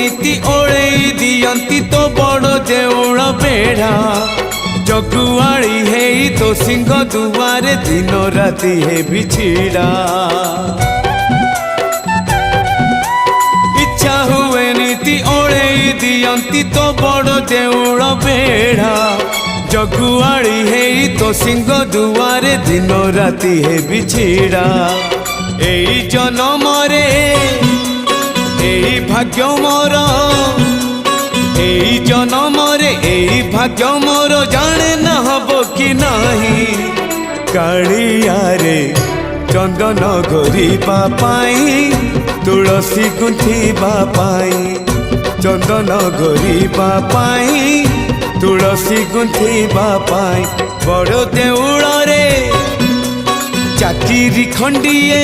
नीति ओळेई दियंती तो बड़ देउळ बेढ़ा जगुआड़ी है तो सिंह दुआरे दिन राति है बिछिड़ा इच्छा हुए नीति ओळेई दियंती तो बड़ देउळ बेढ़ा जगुआड़ी है तो सिंह दुआरे दिन राति है बिछिड़ा एई जन्म रे एई भाग्य मोर एई जन्म रे एई भाग्य मोर जाने न हबो कि नाही कालिया रे चंदन घोरिबा पाई तुलसी गुंथिबा पाई चंदन घोरिबा पाई तुलसी गुंथिबा पाई बड़ देउळ रे चाकिरी खंडिए।